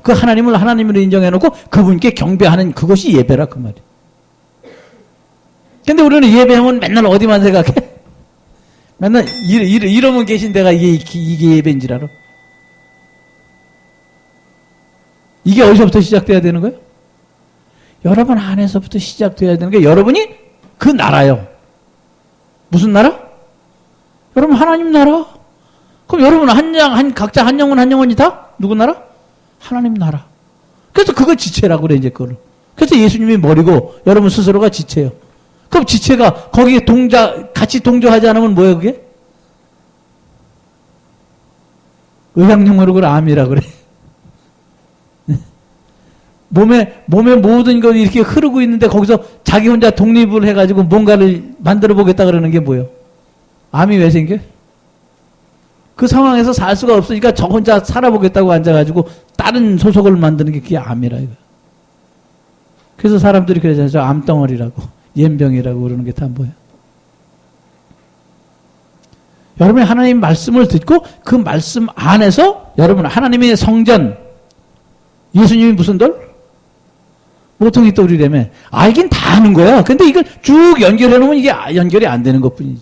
그 하나님을 하나님으로 인정해놓고 그분께 경배하는 그것이 예배라 그 말이에요. 근데 우리는 예배하면 맨날 어디만 생각해? 맨날 이러면 계신 데가 이게 예배인 줄 알아? 이게 어디서부터 시작돼야 되는 거예요? 여러분 안에서부터 시작돼야 되는 게 여러분이 그 나라요. 무슨 나라? 여러분 하나님 나라. 그럼 여러분 각자 한 영혼이 다 누구 나라? 하나님 나라. 그래서 그거 지체라고 그래 이제 그걸. 그래서 예수님이 머리고 여러분 스스로가 지체예요. 그럼 지체가 거기에 같이 동조하지 않으면 뭐예요 그게? 의학용어로 그걸 암이라 그래. 몸에 모든 것이 이렇게 흐르고 있는데 거기서 자기 혼자 독립을 해가지고 뭔가를 만들어 보겠다 그러는 게 뭐예요? 암이 왜 생겨? 그 상황에서 살 수가 없으니까 저 혼자 살아보겠다고 앉아가지고 다른 소속을 만드는 게 그게 암이라 이거. 그래서 사람들이 그러잖아요. 저 암덩어리라고 옌병이라고 그러는 게 다 뭐예요? 여러분이 하나님 말씀을 듣고 그 말씀 안에서 여러분 하나님의 성전 예수님이 무슨 돌? 모퉁이 돌이라며. 알긴 다 아는 거야. 근데 이걸 쭉 연결해 놓으면 이게 연결이 안 되는 것 뿐이지.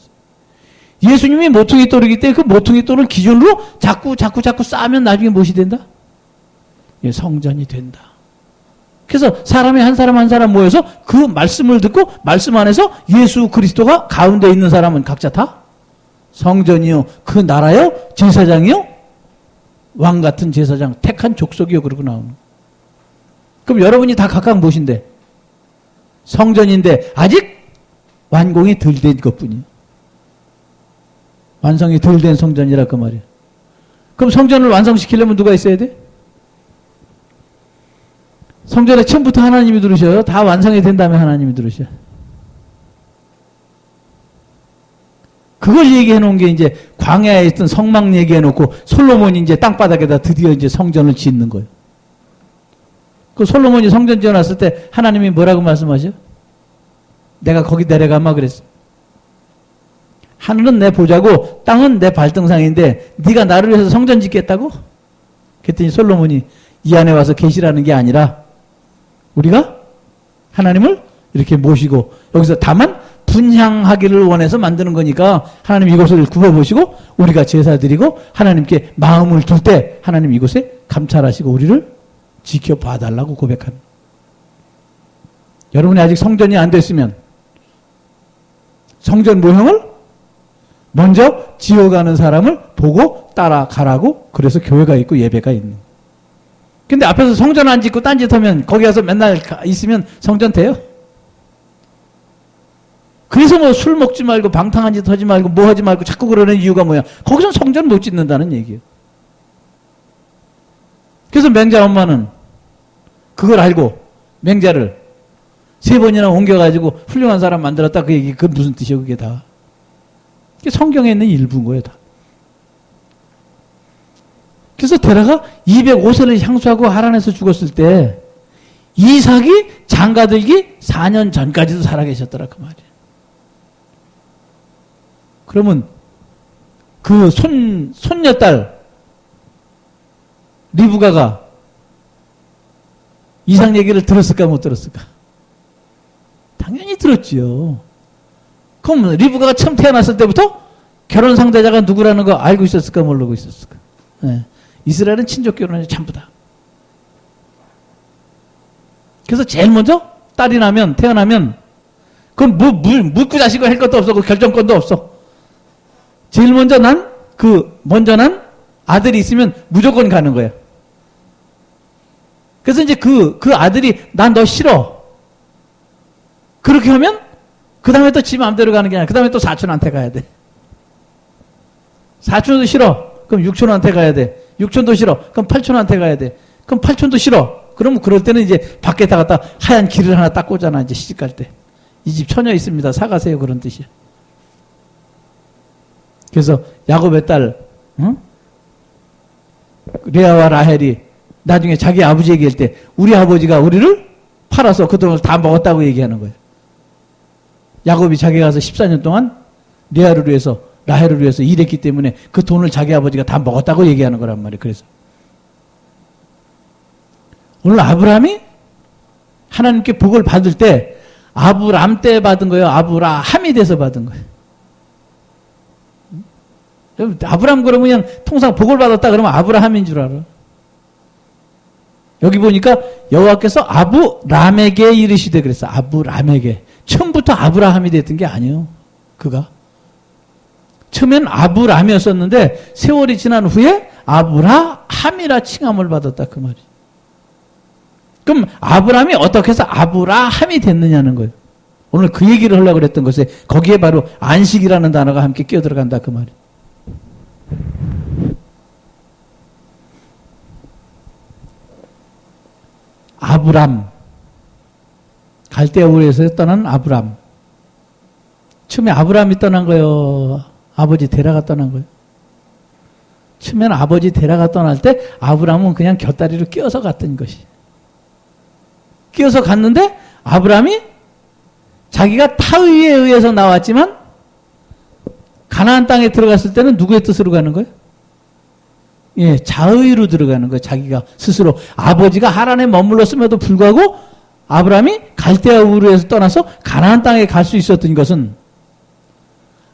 예수님이 모퉁이 돌이기 때문에 그 모퉁이 돌을 기준으로 자꾸 쌓으면 나중에 무엇이 된다? 예, 성전이 된다. 그래서 사람이 한 사람 모여서 그 말씀을 듣고 말씀 안에서 예수 그리스도가 가운데 있는 사람은 각자 다 성전이요, 그 나라요, 제사장이요, 왕 같은 제사장, 택한 족속이요, 그러고 나오는. 그럼 여러분이 다 각각 무엇인데? 성전인데 아직 완공이 덜 된 것뿐이에요. 완성이 덜 된 성전이라 그 말이에요. 그럼 성전을 완성시키려면 누가 있어야 돼? 성전에 처음부터 하나님이 들으셔요. 다 완성이 된 다음에 하나님이 들으셔요. 그걸 얘기해 놓은 게 이제 광야에 있던 성막 얘기해 놓고 솔로몬이 이제 땅바닥에다 드디어 이제 성전을 짓는 거예요. 그 솔로몬이 성전 지어놨을 때 하나님이 뭐라고 말씀하셔? 내가 거기 내려가마 그랬어. 하늘은 내 보자고 땅은 내 발등상인데 네가 나를 위해서 성전 짓겠다고? 그랬더니 솔로몬이 이 안에 와서 계시라는 게 아니라 우리가 하나님을 이렇게 모시고 여기서 다만 분향하기를 원해서 만드는 거니까 하나님 이곳을 굽어보시고 우리가 제사 드리고 하나님께 마음을 둘 때 하나님 이곳에 감찰하시고 우리를 지켜봐달라고 고백하는. 여러분이 아직 성전이 안 됐으면 성전 모형을 먼저 지어가는 사람을 보고 따라가라고. 그래서 교회가 있고 예배가 있는. 근데 앞에서 성전 안 짓고 딴짓하면 거기 가서 맨날 있으면 성전 돼요? 그래서 뭐 술 먹지 말고 방탕한 짓 하지 말고 뭐 하지 말고 자꾸 그러는 이유가 뭐야? 거기서 성전 못 짓는다는 얘기예요. 그래서 맹자 엄마는 그걸 알고 맹자를 3번이나 옮겨가지고 훌륭한 사람 만들었다 그 얘기. 그게 무슨 뜻이에요 그게 다? 그게 성경에 있는 일부인 거예요 다. 그래서 데라가 205세를 향수하고 하란에서 죽었을 때 이삭이 장가들기 4년 전까지도 살아계셨더라 그 말이에요. 그러면 그 손녀딸 리브가가 이삭 얘기를 들었을까 못 들었을까? 당연히 들었지요. 그럼 리브가가 처음 태어났을 때부터 결혼 상대자가 누구라는 거 알고 있었을까 모르고 있었을까? 네. 이스라엘은 친족 결혼이 전부 다. 그래서 제일 먼저 딸이 태어나면 그건 묻고 자식을 할 것도 없어. 그 결정권도 없어. 제일 먼저 난 아들이 있으면 무조건 가는 거야. 그래서 이제 그 아들이 난 너 싫어. 그렇게 하면 그 다음에 또 지 마음대로 가는 게 아니라 그 다음에 또 사촌한테 가야 돼. 사촌도 싫어. 그럼 육촌한테 가야 돼. 육촌도 싫어. 그럼 팔촌한테 가야 돼. 그럼 팔촌도 싫어. 그러면 그럴 때는 이제 밖에 다 갖다 하얀 길을 하나 딱 꽂잖아. 이제 시집갈 때. 이 집 처녀 있습니다. 사가세요. 그런 뜻이야. 그래서 야곱의 딸 레아와 라헬이 나중에 자기 아버지 얘기할 때 우리 아버지가 우리를 팔아서 그 돈을 다 먹었다고 얘기하는 거예요. 야곱이 자기가 가서 14년 동안 레아를 위해서 라헬을 위해서 일했기 때문에 그 돈을 자기 아버지가 다 먹었다고 얘기하는 거란 말이에요. 그래서 오늘 아브라함이 하나님께 복을 받을 때 아브람 때 받은 거예요? 아브라함이 돼서 받은 거예요? 아브람 그러면 그냥 통상 복을 받았다 그러면 아브라함인 줄 알아. 여기 보니까 여호와께서 아브람에게 이르시되 그랬어. 아브람에게. 처음부터 아브라함이 됐던 게 아니에요. 그가. 처음엔 아브람이었었는데 세월이 지난 후에 아브라함이라 칭함을 받았다 그 말이. 그럼 아브람이 어떻게 해서 아브라함이 됐느냐는 거예요. 오늘 그 얘기를 하려고 그랬던 것에 거기에 바로 안식이라는 단어가 함께 끼어들어간다 그 말이에요. 아브람, 갈대아 우르에서 떠난 아브람. 처음에 아브람이 떠난 거예요? 아버지 데라가 떠난 거예요? 처음에는 아버지 데라가 떠날 때 아브람은 그냥 곁다리로 끼어서 갔던 것이. 끼어서 갔는데 아브람이 자기가 타의에 의해서 나왔지만 가나안 땅에 들어갔을 때는 누구의 뜻으로 가는 거예요? 예, 자의로 들어가는 거예요. 자기가 스스로. 아버지가 하란에 머물렀음에도 불구하고 아브람이 갈대아 우르에서 떠나서 가나안 땅에 갈 수 있었던 것은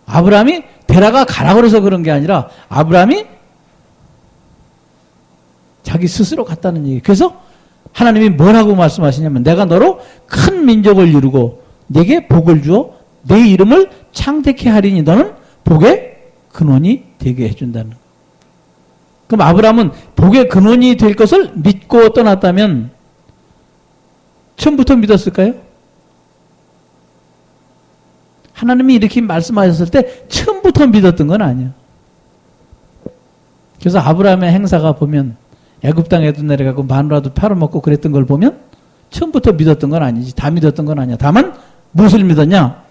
아브람이 데라가 가라고 그래서 그런 게 아니라 아브람이 자기 스스로 갔다는 얘기. 그래서 하나님이 뭐라고 말씀하시냐면 내가 너로 큰 민족을 이루고 네게 복을 주어 네 이름을 창대케 하리니 너는 복의 근원이 되게 해준다는 거예요. 그럼 아브람은 복의 근원이 될 것을 믿고 떠났다면 처음부터 믿었을까요? 하나님이 이렇게 말씀하셨을 때 처음부터 믿었던 건 아니에요. 그래서 아브라함의 행사가 보면 애굽 땅에도 내려가고 마누라도 팔아먹고 그랬던 걸 보면 처음부터 믿었던 건 아니지. 다 믿었던 건 아니야. 다만 무엇을 믿었냐?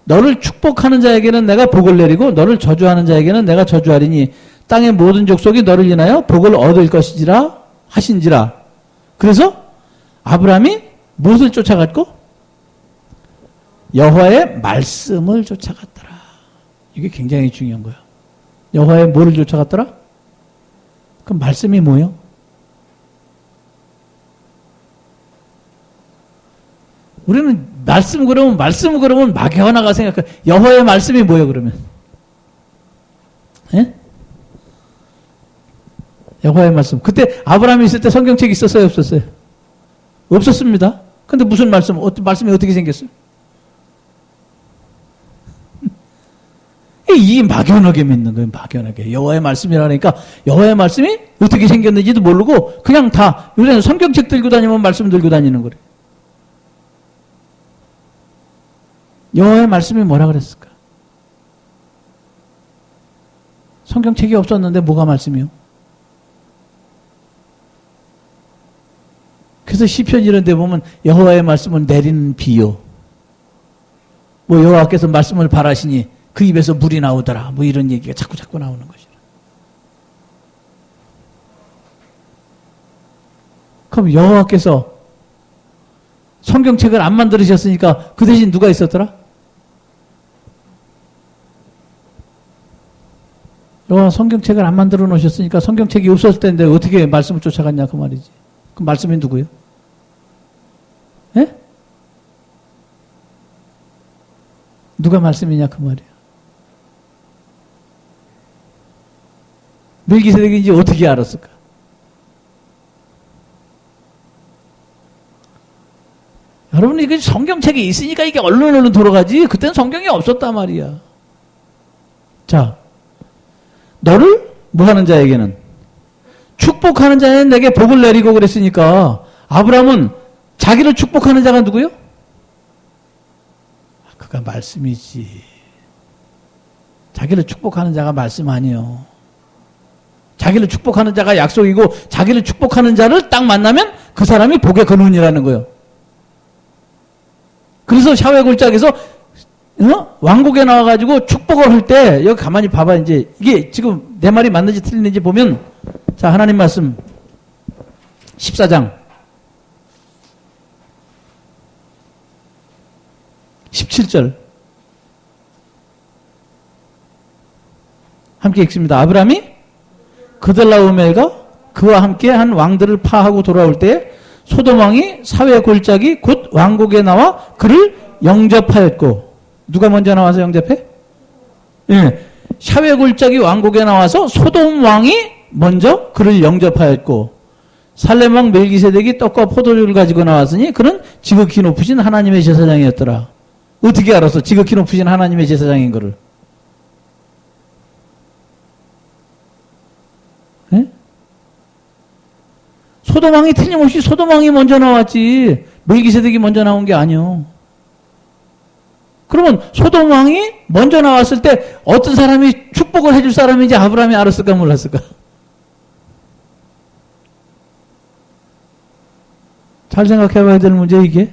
너를 축복하는 자에게는 내가 복을 내리고 너를 저주하는 자에게는 내가 저주하리니 땅의 모든 족속이 너를 인하여 복을 얻을 것이지라 하신지라. 그래서 아브라함이 무엇을 쫓아갔고? 여호와의 말씀을 쫓아갔더라. 이게 굉장히 중요한 거예요. 여호와의 뭐를 쫓아갔더라? 그 말씀이 뭐예요? 우리는 말씀 그러면 막연하가 생각해. 여호와의 말씀이 뭐예요 그러면? 예? 여호와의 말씀. 그때 아브라함이 있을 때 성경책이 있었어요 없었어요? 없었습니다. 근데 무슨 말씀? 말씀이 어떻게 생겼어요? 이 막연하게 믿는 거예요. 막연하게. 여호와의 말씀이라니까 여호와의 말씀이 어떻게 생겼는지도 모르고 그냥 다 요새는 성경책 들고 다니면 말씀 들고 다니는 거래요. 여호와의 말씀이 뭐라 그랬을까? 성경책이 없었는데 뭐가 말씀이요? 그래서 시편 이런 데 보면 여호와의 말씀은 내리는 비요. 뭐 여호와께서 말씀을 바라시니 그 입에서 물이 나오더라. 뭐 이런 얘기가 자꾸 나오는 것이라. 그럼 여호와께서 성경책을 안 만들으셨으니까 그 대신 누가 있었더라? 여호와 성경책을 안 만들어 놓으셨으니까 성경책이 없었을 텐데 어떻게 말씀을 쫓아갔냐 그 말이지. 그 말씀이 누구예요? 예? 누가 말씀이냐 그 말이에요. 멜기세덱인지 어떻게 알았을까? 여러분 이게 성경책이 있으니까 이게 얼른 돌아가지. 그때는 성경이 없었단 말이야. 자, 너를 뭐 하는 자에게는 축복하는 자는 내게 복을 내리고 그랬으니까 아브라함은 자기를 축복하는 자가 누구요? 그가 말씀이지. 자기를 축복하는 자가 말씀 아니에요. 자기를 축복하는 자가 약속이고 자기를 축복하는 자를 딱 만나면 그 사람이 복의 근원이라는 거예요. 그래서 샤웨 골짜기에서 왕국에 나와가지고 축복을 할 때 여기 가만히 봐봐. 이제 이게 지금 내 말이 맞는지 틀리는지 보면 자 하나님 말씀 14장 17절 함께 읽습니다. 아브라함이 그들라오멜과 그와 함께 한 왕들을 파하고 돌아올 때 소돔 왕이 사회 골짜기 곧 왕국에 나와 그를 영접하였고. 누가 먼저 나와서 영접해? 예. 사회 골짜기 왕국에 나와서 소돔 왕이 먼저 그를 영접하였고, 살렘 왕 멜기세덱이 떡과 포도주를 가지고 나왔으니 그는 지극히 높으신 하나님의 제사장이었더라. 어떻게 알았어? 지극히 높으신 하나님의 제사장인 거를. 예? 소돔 왕이 틀림없이 소돔 왕이 먼저 나왔지 멜기세덱이 먼저 나온 게 아니요. 그러면 소돔 왕이 먼저 나왔을 때 어떤 사람이 축복을 해줄 사람인지 아브라함이 알았을까 몰랐을까? 잘 생각해봐야 될 문제 이게.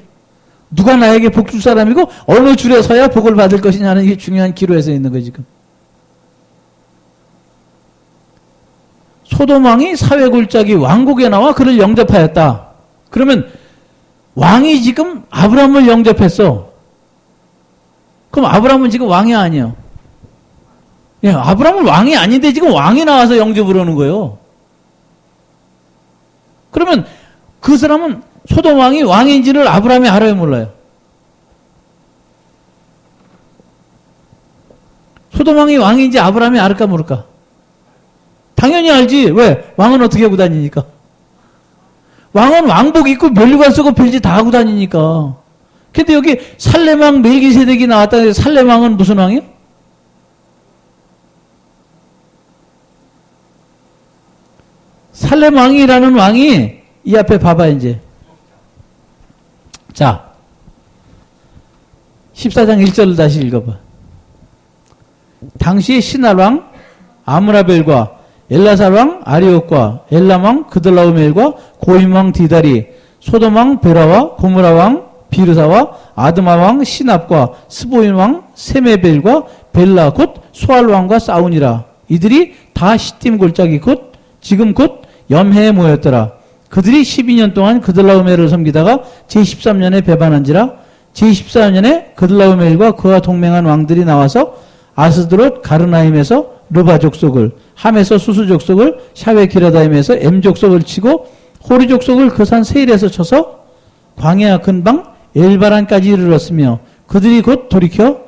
누가 나에게 복 줄 사람이고 어느 줄에 서야 복을 받을 것이냐는 이게 중요한 기로에서 있는 거예요 지금. 소돔 왕이 사회 골짜기 왕국에 나와 그를 영접하였다. 그러면 왕이 지금 아브라함을 영접했어. 그럼 아브라함은 지금 왕이 아니에요. 예, 아브라함은 왕이 아닌데 지금 왕이 나와서 영접을 하는 거예요. 그러면 그 사람은 소돔 왕이 왕인지를 아브라함이 알아요, 몰라요? 소돔 왕이 왕인지 아브라함이 알을까 모를까? 당연히 알지. 왜? 왕은 어떻게 하고 다니니까? 왕은 왕복 입고 면류관 쓰고 별짓 다 하고 다니니까. 근데 여기 살렘 왕 멜기세덱이 나왔다. 살렘 왕은 무슨 왕이요? 살렘 왕이라는 왕이 이 앞에 봐봐 이제. 자, 14장 1절을 다시 읽어봐. 당시 시날 왕 아므라벨과 엘라살 왕 아리옥과 엘람 왕 그들라오멜과 고임 왕 디다리, 소돔 왕 베라와 고무라 왕 비르사와 아드마 왕 시납과 스보임 왕 세메벨과 벨라 곧 소알 왕과 싸우니라. 이들이 다 시딤 골짜기 곧 지금 곧 염해에 모였더라. 그들이 12년 동안 그들라오멜을 섬기다가 제13년에 배반한지라. 제14년에 그들라오멜과 그와 동맹한 왕들이 나와서 아스드롯 가르나임에서 르바 족속을, 함에서 수수 족속을, 샤웨 기라다임에서 엠 족속을 치고 호리 족속을 그 산 세일에서 쳐서 광야 근방 엘바란까지 이르렀으며, 그들이 곧 돌이켜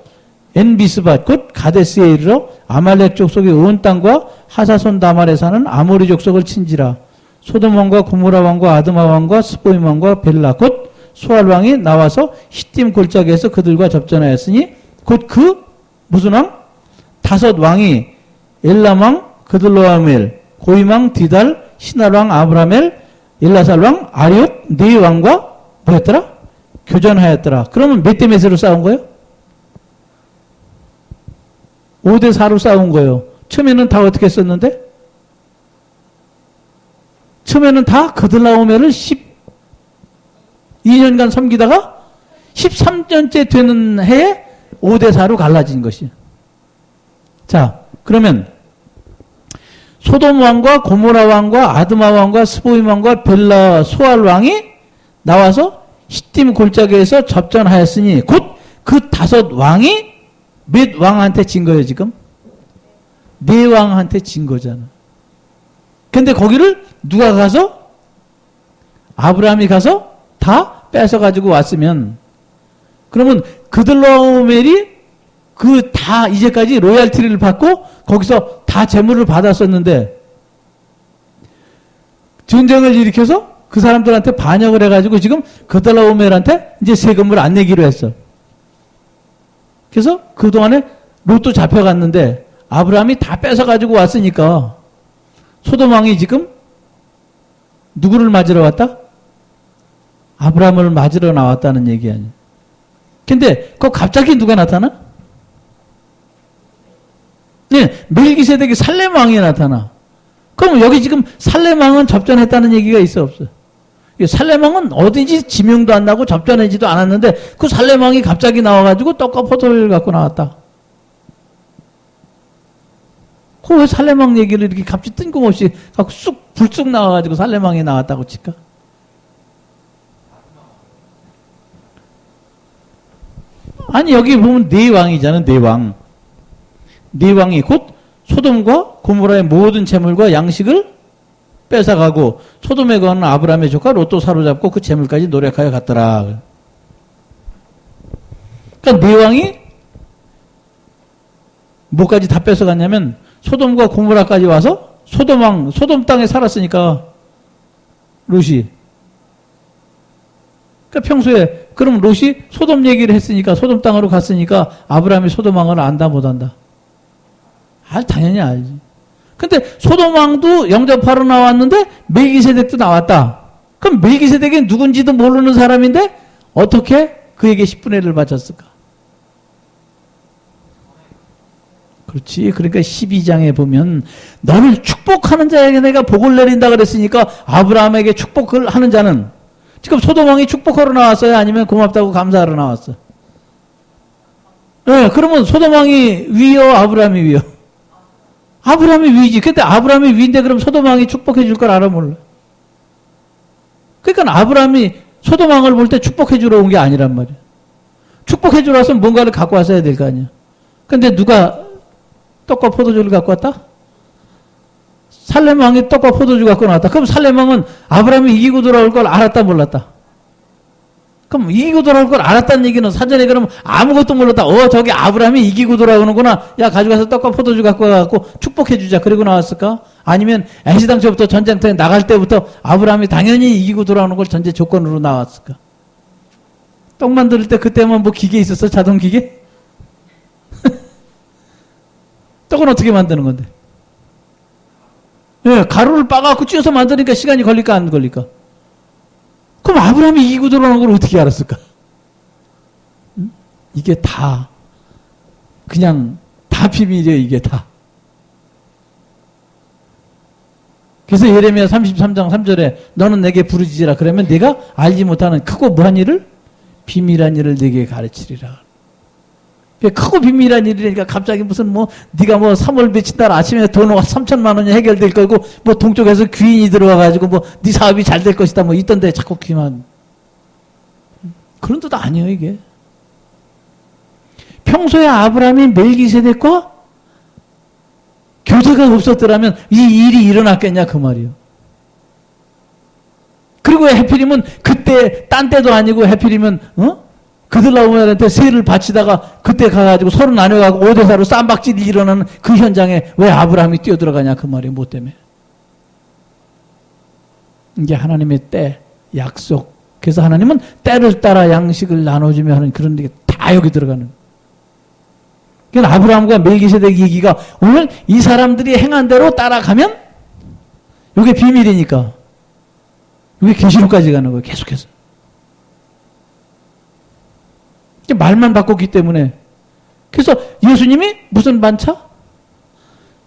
엔비스밭 곧 가데스에 이르러 아말렉 족속의 온 땅과 하사손 다말에 사는 아모리 족속을 친지라. 소돔 왕과 고모라 왕과 아드마 왕과 스보임 왕과 벨라 곧 소알 왕이 나와서 시딤 골짜기에서 그들과 접전하였으니 곧 그 무슨 왕? 다섯 왕이 엘람 왕 그들로아멜, 고임 왕 디달, 시날 왕 아브라멜, 엘라살 왕 아리옥 네 왕과 뭐였더라? 교전하였더라. 그러면 몇 대 몇으로 싸운 거예요? 5대 4로 싸운 거예요. 처음에는 다 어떻게 했었는데? 처음에는 다 그들라오멜을 12년간 섬기다가 13년째 되는 해에 5대 4로 갈라진 것이에요. 자, 그러면 소돔 왕과 고모라 왕과 아드마 왕과 스보임 왕과 벨라 소알 왕이 나와서 시딤 골짜기에서 접전하였으니 곧 그 다섯 왕이 몇 왕한테 진 거예요 지금? 네 왕한테 진 거잖아. 근데 거기를 누가 가서? 아브라함이 가서 다 뺏어가지고 왔으면, 그러면 그들라오멜이 그 다 이제까지 로얄티를 받고 거기서 다 재물을 받았었는데 전쟁을 일으켜서 그 사람들한테 반역을 해가지고 지금 그들라오멜한테 이제 세금을 안 내기로 했어. 그래서 그동안에 롯도 잡혀갔는데 아브라함이 다 뺏어가지고 왔으니까 소돔 왕이 지금 누구를 맞으러 왔다? 아브라함을 맞으러 나왔다는 얘기 아니야. 근데 그 갑자기 누가 나타나? 네, 멜기세덱이 살렘 왕이 나타나. 그럼 여기 지금 살렘 왕은 접전했다는 얘기가 있어 없어? 살렘 왕은 어딘지 지명도 안 나고 접전하지도 않았는데 그 살렘 왕이 갑자기 나와가지고 떡과 포도를 갖고 나왔다. 그 왜 살렘 왕 얘기를 이렇게 갑자기 뜬금없이 갖고 쑥 불쑥 나와가지고 살렘 왕이 나왔다고 칠까? 아니 여기 보면 네 왕이잖아. 네 왕. 네 왕이 곧 소돔과 고모라의 모든 재물과 양식을 뺏어가고 소돔에 거하는 아브라함의 조카 롯도 사로잡고 그 재물까지 노력하여 갔더라. 그러니까 네 왕이 뭐까지 다 뺏어갔냐면 소돔과 고모라까지 와서 소돔 땅에 살았으니까 롯이. 그러니까 평소에 그럼 롯이 소돔 얘기를 했으니까 소돔 땅으로 갔으니까 아브라함이 소돔 왕을 안다 못 안다? 당연히 알지. 근데 소돔 왕도 영접하러 나왔는데 멜기세덱도 나왔다. 그럼 멜기세덱이 누군지도 모르는 사람인데 어떻게 그에게 10분의 1을 바쳤을까? 그렇지. 그러니까 12장에 보면 너를 축복하는 자에게 내가 복을 내린다 그랬으니까 아브라함에게 축복을 하는 자는 지금 소돔 왕이 축복하러 나왔어요? 아니면 고맙다고 감사하러 나왔어? 네, 그러면 소돔 왕이 위요? 아브라함이 위요? 아브라함이 위지. 근데 아브라함이 위인데 그럼 소돔 왕이 축복해 줄 걸 알아 몰라? 그러니까 아브라함이 소돔 왕을 볼 때 축복해 주러 온 게 아니란 말이야. 축복해 주러 왔으면 뭔가를 갖고 왔어야 될 거 아니야. 근데 누가 떡과 포도주를 갖고 왔다? 살렘 왕이 떡과 포도주 갖고 나왔다. 그럼 살렘 왕은 아브라함이 이기고 돌아올 걸 알았다 몰랐다? 그럼 이기고 돌아올 걸 알았다는 얘기는 사전에 그러면 아무것도 몰랐다. 저기 아브라함이 이기고 돌아오는구나. 야, 가져가서 떡과 포도주 갖고 와갖고 축복해 주자. 그리고 나왔을까? 아니면 애시당초부터 전쟁터에 나갈 때부터 아브라함이 당연히 이기고 돌아오는 걸 전제 조건으로 나왔을까? 떡 만들 때 그때만 뭐 기계 있었어? 자동 기계? 떡은 어떻게 만드는 건데? 예, 가루를 빻아갖고 찧어서 만드니까 시간이 걸릴까 안 걸릴까? 그럼 아브라함이 이기고 돌아오는 걸 어떻게 알았을까? 이게 다 그냥 다 비밀이에요. 이게 다. 그래서 예레미야 33장 3절에 너는 내게 부르짖으라 그러면 네가 알지 못하는 크고 무한 일을 비밀한 일을 네게 가르치리라. 크고 비밀한 일이니까 갑자기 무슨 네가 3월 며칠 날 아침에 돈 3천만 원이 해결될 거고 동쪽에서 귀인이 들어와가지고 네 사업이 잘 될 것이다 있던데 자꾸 귀만 그런 뜻 아니에요 이게. 평소에 아브라함이 멜기세덱과 교제가 없었더라면 이 일이 일어났겠냐 그 말이요. 그리고 해필이면 그때 딴 때도 아니고 해필이면 그들 나오면한테 세를 바치다가 그때 가가지고 서로 나눠가고 오대사로 쌈박질이 일어나는 그 현장에 왜 아브라함이 뛰어들어가냐 그 말이에요. 뭐 때문에? 이게 하나님의 때, 약속. 그래서 하나님은 때를 따라 양식을 나눠주며 하는 그런 게 다 여기 들어가는. 그러니까 아브라함과 멜기세덱 얘기가 오늘 이 사람들이 행한 대로 따라가면 이게 비밀이니까 이게 계시록까지 가는 거예요. 계속해서. 말만 바꿨기 때문에. 그래서 예수님이 무슨 반차?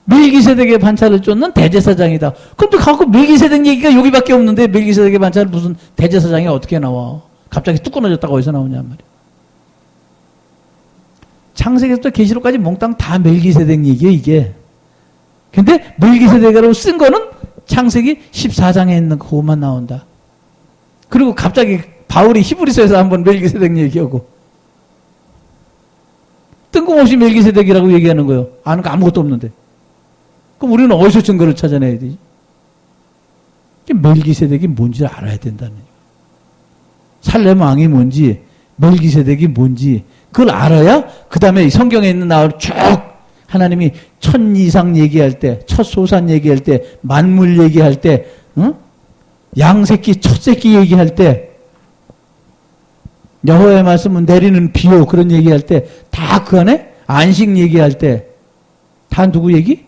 멜기세덱의 반차를 쫓는 대제사장이다. 그럼 또 갖고 멜기세덱 얘기가 여기밖에 없는데 멜기세덱의 반차를 무슨 대제사장이 어떻게 나와? 갑자기 뚝 끊어졌다가 어디서 나오냐 말이야. 창세기부터 계시록까지 몽땅 다 멜기세덱 얘기예요 이게. 근데 멜기세덱이라고 쓴 거는 창세기 14장에 있는 그것만 나온다. 그리고 갑자기 바울이 히브리서에서 한번 멜기세덱 얘기하고 뜬금없이 멜기세덱이라고 얘기하는 거예요. 아는 거 아무것도 없는데. 그럼 우리는 어디서 증거를 찾아내야 되지? 멜기세덱이 뭔지 알아야 된다는 거예요. 살렘 왕이 뭔지, 멜기세덱이 뭔지 그걸 알아야 그 다음에 성경에 있는 나를 쭉 하나님이 천 이상 얘기할 때, 첫 소산 얘기할 때, 만물 얘기할 때, 양새끼, 첫새끼 얘기할 때, 여호와의 말씀은 내리는 비요 그런 얘기할 때 다 그 안에 안식 얘기할 때 다 누구 얘기?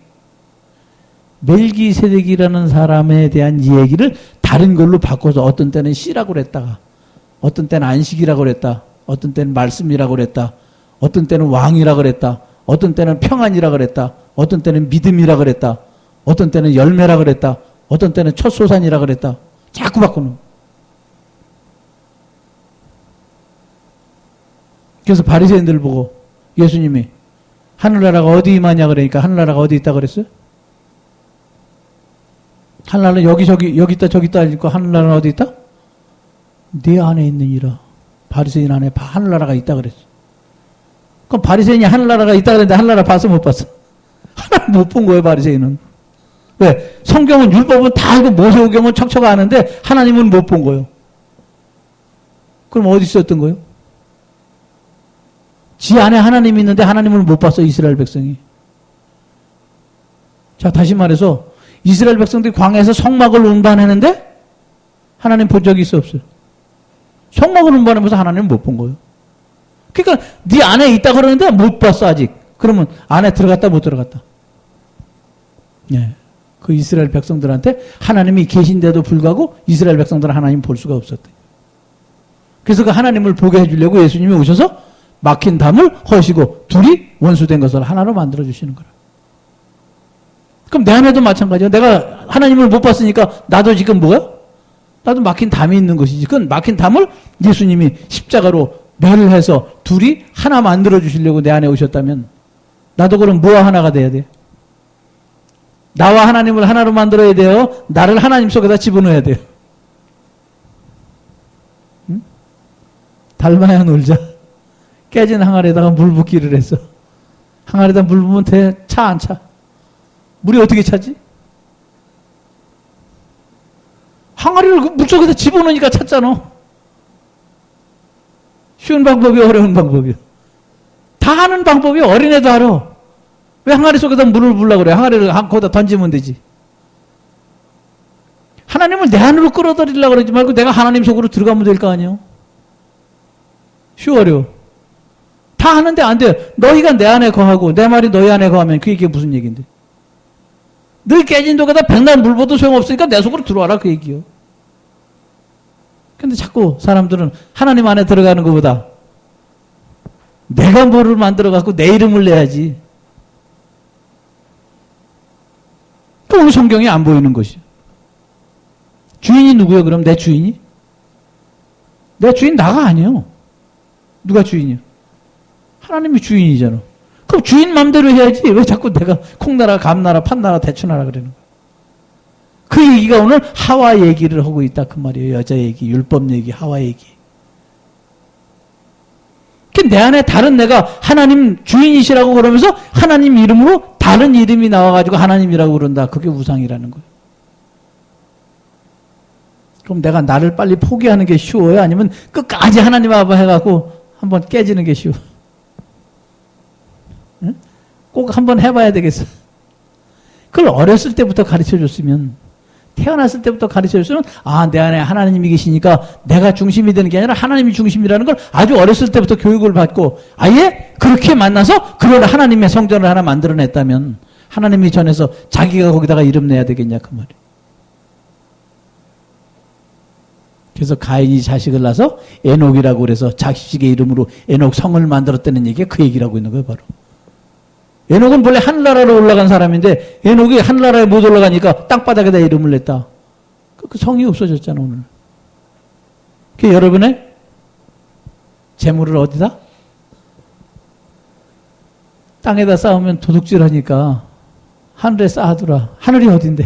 멜기세덱이라는 사람에 대한 얘기를 다른 걸로 바꿔서 어떤 때는 씨라고 그랬다가 어떤 때는 안식이라고 그랬다. 어떤 때는 말씀이라고 그랬다. 어떤 때는 왕이라고 그랬다. 어떤 때는 평안이라고 그랬다. 어떤 때는 믿음이라고 그랬다. 어떤 때는 열매라고 그랬다. 어떤 때는 첫 소산이라고 그랬다. 자꾸 바꾸는. 그래서 바리새인들 보고 예수님이 하늘나라가 어디 임하냐 그러니까 하늘나라가 어디 있다 그랬어요? 하늘나라는 여기 저기 여기 있다 저기 있다 하니까 하늘나라는 어디 있다? 네 안에 있느니라. 바리새인 안에 하늘나라가 있다 그랬어. 그럼 바리새인이 하늘나라가 있다 그랬는데 하늘나라 봤어 못 봤어? 하나를 못 본 거예요 바리새인은. 왜? 성경은 율법은 다 알고 모세오경은 척척 아는데 하나님은 못 본 거예요. 그럼 어디 있었던 거예요? 지 안에 하나님이 있는데 하나님을 못 봤어, 이스라엘 백성이. 자, 다시 말해서 이스라엘 백성들이 광야에서 성막을 운반했는데 하나님 본 적이 있어, 없어요? 성막을 운반하면서 하나님은 못 본 거예요. 그러니까 네 안에 있다 그러는데 못 봤어, 아직. 그러면 안에 들어갔다 못 들어갔다. 예. 그 이스라엘 백성들한테 하나님이 계신데도 불구하고 이스라엘 백성들은 하나님 볼 수가 없었대. 그래서 그 하나님을 보게 해주려고 예수님이 오셔서 막힌 담을 허시고 둘이 원수된 것을 하나로 만들어 주시는 거라. 그럼 내 안에도 마찬가지야. 내가 하나님을 못 봤으니까 나도 지금 뭐야? 나도 막힌 담이 있는 것이지. 그건 막힌 담을 예수님이 십자가로 매를 해서 둘이 하나 만들어 주시려고 내 안에 오셨다면 나도 그럼 뭐와 하나가 돼야 돼? 나와 하나님을 하나로 만들어야 돼요? 나를 하나님 속에다 집어넣어야 돼요? 응? 닮아야 놀자. 깨진 항아리에다가 물 붓기를 했어. 항아리에다 물 부으면 돼? 차 안 차? 물이 어떻게 차지? 항아리를 물 속에다 집어넣으니까 찼잖아. 쉬운 방법이 어려운 방법이요. 다 하는 방법이 어린애도 알아. 왜 항아리 속에다 물을 부으려고 그래? 항아리를 거기다 던지면 되지. 하나님을 내 안으로 끌어들이려고 그러지 말고 내가 하나님 속으로 들어가면 될 거 아니에요? 쉬워, 어려워? 다 하는데 안 돼. 너희가 내 안에 거하고 내 말이 너희 안에 거하면 그게 무슨 얘기인데? 늘 깨진 독에다 백날 물 부어도 소용없으니까 내 속으로 들어와라, 그 얘기요. 근데 자꾸 사람들은 하나님 안에 들어가는 것보다 내가 뭐를 만들어갖고 내 이름을 내야지. 그 오늘 성경이 안 보이는 것이요. 주인이 누구요? 그럼 내 주인이? 내 주인 나가 아니에요. 누가 주인이요? 하나님이 주인이잖아. 그럼 주인 맘대로 해야지. 왜 자꾸 내가 콩나라, 감나라, 판나라, 대추나라 그러는 거야. 그 얘기가 오늘 하와 얘기를 하고 있다 그 말이에요. 여자 얘기, 율법 얘기, 하와 얘기. 내 안에 다른 내가 하나님 주인이시라고 그러면서 하나님 이름으로 다른 이름이 나와가지고 하나님이라고 그런다. 그게 우상이라는 거예요. 그럼 내가 나를 빨리 포기하는 게 쉬워요? 아니면 끝까지 하나님 아빠 해갖고 한번 깨지는 게 쉬워? 응? 꼭 한번 해봐야 되겠어. 그걸 어렸을 때부터 가르쳐줬으면, 태어났을 때부터 가르쳐줬으면, 아, 내 안에 하나님이 계시니까 내가 중심이 되는 게 아니라 하나님이 중심이라는 걸 아주 어렸을 때부터 교육을 받고 아예 그렇게 만나서 그걸 하나님의 성전을 하나 만들어냈다면 하나님이 전해서 자기가 거기다가 이름 내야 되겠냐 그 말이에요. 그래서 가인이 자식을 낳아서 에녹이라고 그래서 자식의 이름으로 에녹 성을 만들었다는 얘기가 그 얘기라고 있는 거예요, 바로. 에녹은 원래 하늘나라로 올라간 사람인데 에녹이 하늘나라에 못 올라가니까 땅바닥에다 이름을 냈다. 그 성이 없어졌잖아, 오늘. 그 여러분의 재물을 어디다? 땅에다 쌓으면 도둑질하니까 하늘에 쌓아두라. 하늘이 어딘데?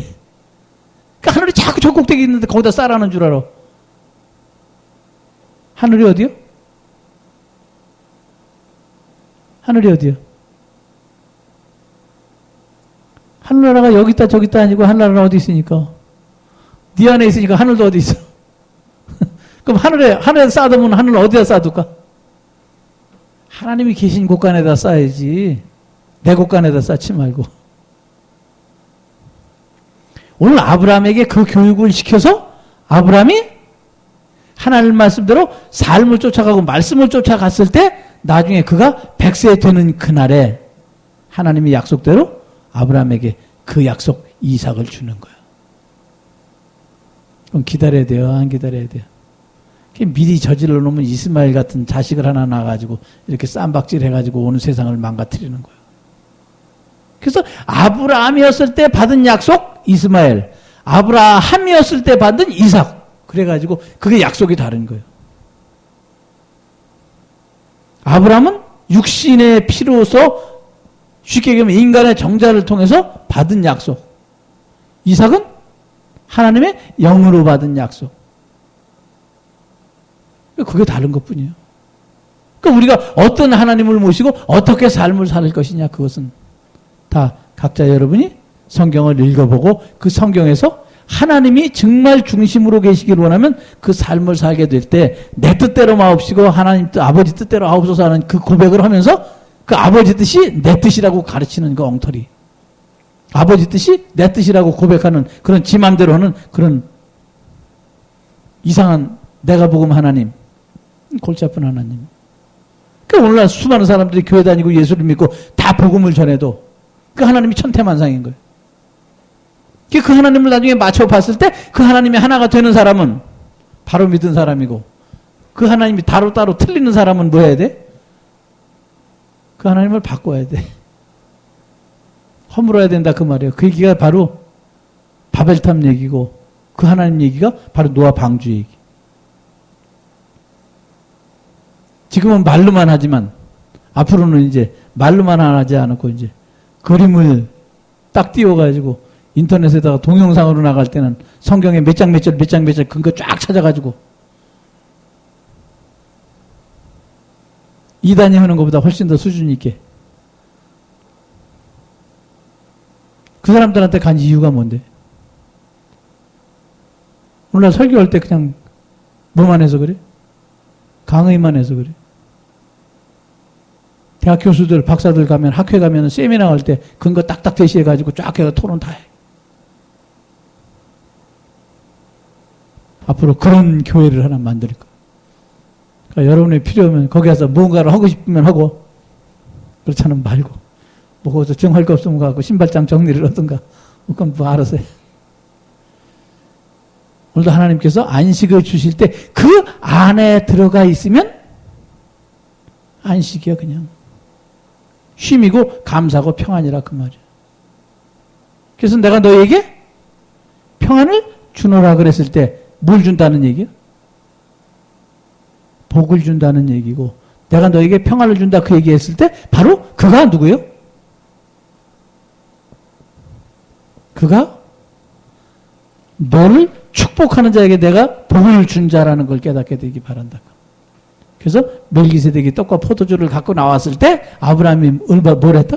그러니까 하늘이 자꾸 저 꼭대기 있는데 거기다 쌓으라는 줄 알아. 하늘이 어디요? 하늘이 어디요? 하늘나라가 여기 있다 저기 있다 아니고 하늘나라가 어디 있으니까? 네 안에 있으니까 하늘도 어디 있어? 그럼 하늘에 쌓아두면 하늘은 어디다 쌓아둘까? 하나님이 계신 곳간에다 쌓아야지. 내 곳간에다 쌓지 말고. 오늘 아브라함에게 그 교육을 시켜서 아브라함이 하나님 말씀대로 삶을 쫓아가고 말씀을 쫓아갔을 때 나중에 그가 100세 되는 그날에 하나님이 약속대로 아브라함에게 그 약속 이삭을 주는 거야. 그럼 기다려야 돼요? 안 기다려야 돼요? 미리 저질러 놓으면 이스마엘 같은 자식을 하나 낳아가지고 이렇게 쌈박질 해가지고 오는 세상을 망가뜨리는 거예요. 그래서 아브라함이었을 때 받은 약속 이스마엘, 아브라함이었을 때 받은 이삭. 그래가지고 그게 약속이 다른 거예요. 아브라함은 육신의 피로서 쉽게 얘기하면 인간의 정자를 통해서 받은 약속. 이삭은 하나님의 영으로 받은 약속. 그게 다른 것뿐이에요. 그러니까 우리가 어떤 하나님을 모시고 어떻게 삶을 살 것이냐, 그것은 다 각자 여러분이 성경을 읽어보고 그 성경에서 하나님이 정말 중심으로 계시길 원하면 그 삶을 살게 될 때 내 뜻대로 마옵시고 하나님 뜻, 아버지 뜻대로 하옵소서 하는 그 고백을 하면서 그 아버지 뜻이 내 뜻이라고 가르치는 그 엉터리. 아버지 뜻이 내 뜻이라고 고백하는 그런 지 맘대로 하는 그런 이상한 내가 복음 하나님. 골치 아픈 하나님. 그러니까 오늘날 수많은 사람들이 교회 다니고 예수를 믿고 다 복음을 전해도 그 하나님이 천태만상인 거예요. 그 하나님을 나중에 맞춰 봤을 때 그 하나님이 하나가 되는 사람은 바로 믿은 사람이고 그 하나님이 따로 틀리는 사람은 뭐 해야 돼? 그 하나님을 바꿔야 돼. 허물어야 된다 그 말이에요. 그 얘기가 바로 바벨탑 얘기고 그 하나님 얘기가 바로 노아 방주 얘기. 지금은 말로만 하지만 앞으로는 이제 말로만 하지 않고 이제 그림을 딱 띄워가지고 인터넷에다가 동영상으로 나갈 때는 성경에 몇 장 몇 절 근거 쫙 찾아가지고 이단이 하는 것보다 훨씬 더 수준 있게 그 사람들한테 간 이유가 뭔데? 오늘날 설교할 때 그냥 뭐만 해서 그래? 강의만 해서 그래? 대학 교수들, 박사들 가면 학회 가면 세미나 할 때 근거 딱딱 제시해가지고 쫙 해서 토론 다 해. 앞으로 그런 교회를 하나 만들 거야. 그러니까 여러분이 필요하면 거기 가서 뭔가를 하고 싶으면 하고 그렇지 않으면 말고 뭐 거기서 정할 거 없으면 가고 신발장 정리를 하든가 그건 뭐 알아서 해. 오늘도 하나님께서 안식을 주실 때 그 안에 들어가 있으면 안식이야 그냥. 쉼이고 감사하고 평안이라 그 말이야. 그래서 내가 너에게 평안을 주노라 그랬을 때 뭘 준다는 얘기야? 복을 준다는 얘기고 내가 너에게 평안을 준다 그 얘기했을 때 바로 그가 누구예요? 그가 너를 축복하는 자에게 내가 복을 준 자라는 걸 깨닫게 되기 바란다. 그래서 멜기세덱이 떡과 포도주를 갖고 나왔을 때 아브라함이 뭘 했다?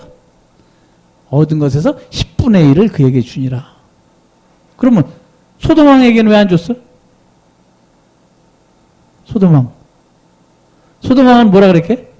얻은 것에서 10분의 1을 그에게 주니라. 그러면 소돔왕에게는 왜 안 줬어? 소돔왕은 뭐라 그랬게?